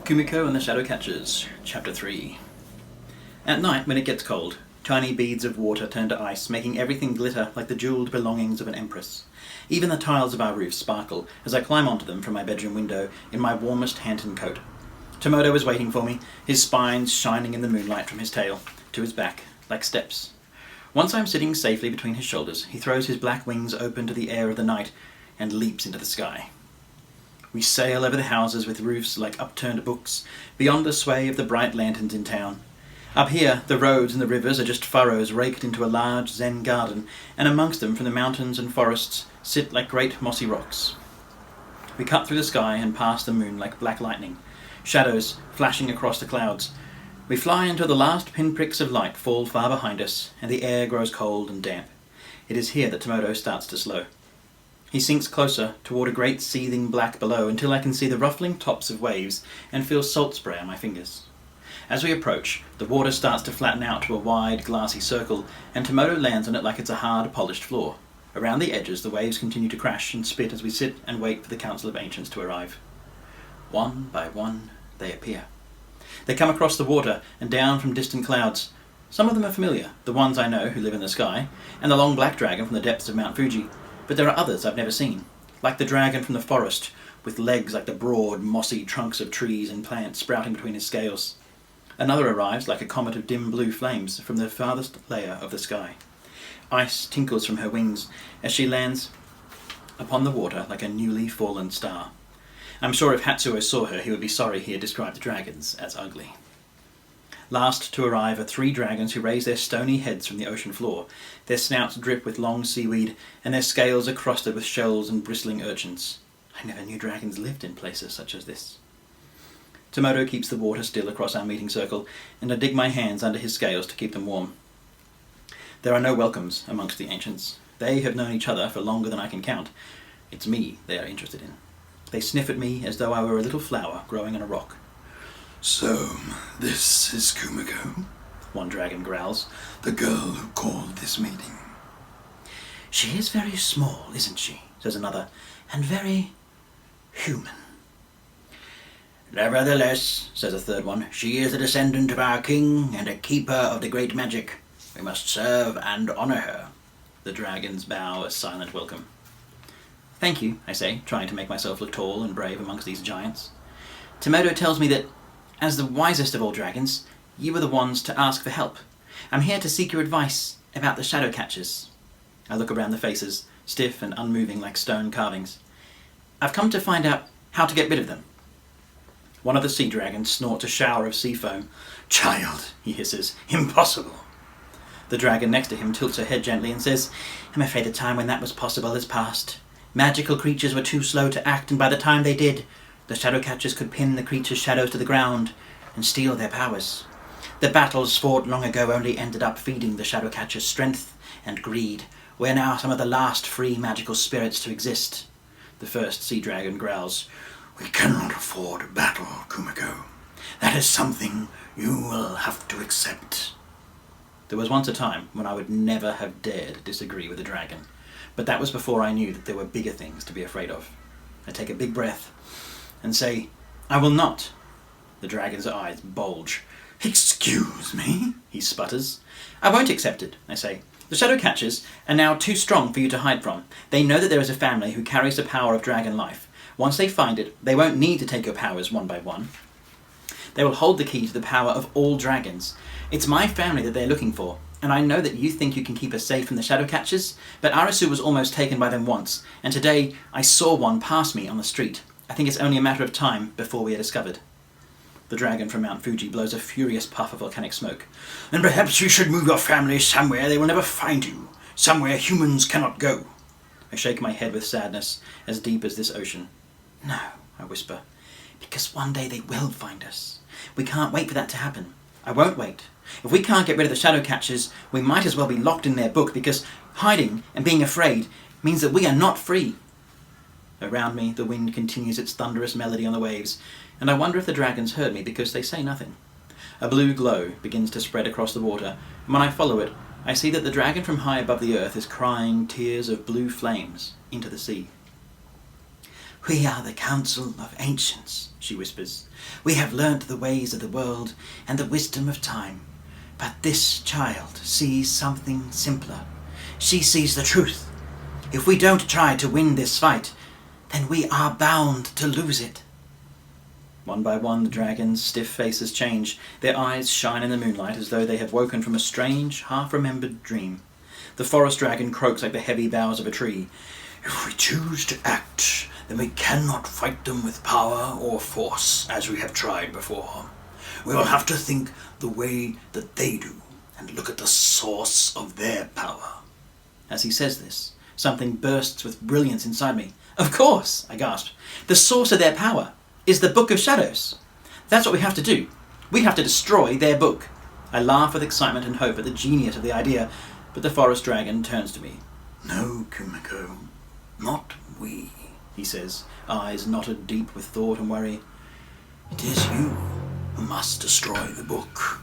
Kumiko and the Shadowcatchers, Chapter 3. At night, when it gets cold, tiny beads of water turn to ice, making everything glitter like the jewelled belongings of an empress. Even the tiles of our roof sparkle as I climb onto them from my bedroom window in my warmest Hanton coat. Tomoto is waiting for me, his spines shining in the moonlight from his tail to his back, like steps. Once I'm sitting safely between his shoulders, he throws his black wings open to the air of the night and leaps into the sky. We sail over the houses with roofs like upturned books, beyond the sway of the bright lanterns in town. Up here, the roads and the rivers are just furrows raked into a large Zen garden, and amongst them, from the mountains and forests, sit like great mossy rocks. We cut through the sky and past the moon like black lightning, shadows flashing across the clouds. We fly until the last pinpricks of light fall far behind us, and the air grows cold and damp. It is here that Tomoto starts to slow. He sinks closer toward a great seething black below until I can see the ruffling tops of waves and feel salt spray on my fingers. As we approach, the water starts to flatten out to a wide, glassy circle, and Tomoto lands on it like it's a hard, polished floor. Around the edges, the waves continue to crash and spit as we sit and wait for the Council of Ancients to arrive. One by one, they appear. They come across the water and down from distant clouds. Some of them are familiar, the ones I know who live in the sky, and the long black dragon from the depths of Mount Fuji. But there are others I've never seen, like the dragon from the forest, with legs like the broad, mossy trunks of trees and plants sprouting between his scales. Another arrives like a comet of dim blue flames from the farthest layer of the sky. Ice tinkles from her wings as she lands upon the water like a newly fallen star. I'm sure if Hatsuo saw her, he would be sorry he had described the dragons as ugly. Last to arrive are 3 dragons who raise their stony heads from the ocean floor. Their snouts drip with long seaweed, and their scales are crusted with shells and bristling urchins. I never knew dragons lived in places such as this. Tomoto keeps the water still across our meeting circle, and I dig my hands under his scales to keep them warm. There are no welcomes amongst the ancients. They have known each other for longer than I can count. It's me they are interested in. They sniff at me as though I were a little flower growing in a rock. So, this is Kumiko, one dragon growls. The girl who called this meeting. She is very small, isn't she? Says another, and very human. Nevertheless, says a third one, she is a descendant of our king and a keeper of the great magic. We must serve and honour her. The dragons bow a silent welcome. Thank you, I say, trying to make myself look tall and brave amongst these giants. Tomoto tells me that, as the wisest of all dragons, you were the ones to ask for help. I'm here to seek your advice about the Shadowcatchers. I look around the faces, stiff and unmoving like stone carvings. I've come to find out how to get rid of them. One of the sea dragons snorts a shower of sea foam. Child, he hisses, impossible. The dragon next to him tilts her head gently and says, I'm afraid the time when that was possible has passed. Magical creatures were too slow to act, and by the time they did, the Shadowcatchers could pin the creatures' shadows to the ground and steal their powers. The battles fought long ago only ended up feeding the Shadowcatchers' strength and greed. We're now some of the last free magical spirits to exist. The first sea dragon growls. We cannot afford a battle, Kumiko. That is something you will have to accept. There was once a time when I would never have dared disagree with a dragon, but that was before I knew that there were bigger things to be afraid of. I take a big breath and say, I will not. The dragon's eyes bulge. Excuse me? He sputters. I won't accept it, I say. The Shadowcatchers are now too strong for you to hide from. They know that there is a family who carries the power of dragon life. Once they find it, they won't need to take your powers one by one. They will hold the key to the power of all dragons. It's my family that they're looking for, and I know that you think you can keep us safe from the Shadowcatchers, but Arasu was almost taken by them once, and today I saw one pass me on the street. I think it's only a matter of time before we are discovered. The dragon from Mount Fuji blows a furious puff of volcanic smoke. Then perhaps you should move your family somewhere they will never find you, somewhere humans cannot go. I shake my head with sadness, as deep as this ocean. No, I whisper, because one day they will find us. We can't wait for that to happen. I won't wait. If we can't get rid of the Shadowcatchers, we might as well be locked in their book, because hiding and being afraid means that we are not free. Around me, the wind continues its thunderous melody on the waves, and I wonder if the dragons heard me because they say nothing. A blue glow begins to spread across the water, and when I follow it, I see that the dragon from high above the earth is crying tears of blue flames into the sea. "We are the council of ancients," she whispers. "We have learnt the ways of the world and the wisdom of time. But this child sees something simpler. She sees the truth. If we don't try to win this fight, then we are bound to lose it." One by one, the dragon's stiff faces change. Their eyes shine in the moonlight as though they have woken from a strange, half-remembered dream. The forest dragon croaks like the heavy boughs of a tree. "If we choose to act, then we cannot fight them with power or force, as we have tried before. We will have to think the way that they do, and look at the source of their power." As he says this, something bursts with brilliance inside me. "Of course," I gasp. "The source of their power is the Book of Shadows. That's what we have to do. We have to destroy their book." I laugh with excitement and hope at the genius of the idea, but the forest dragon turns to me. "No, Kumiko, not we," he says, eyes knotted deep with thought and worry. "It is you who must destroy the book.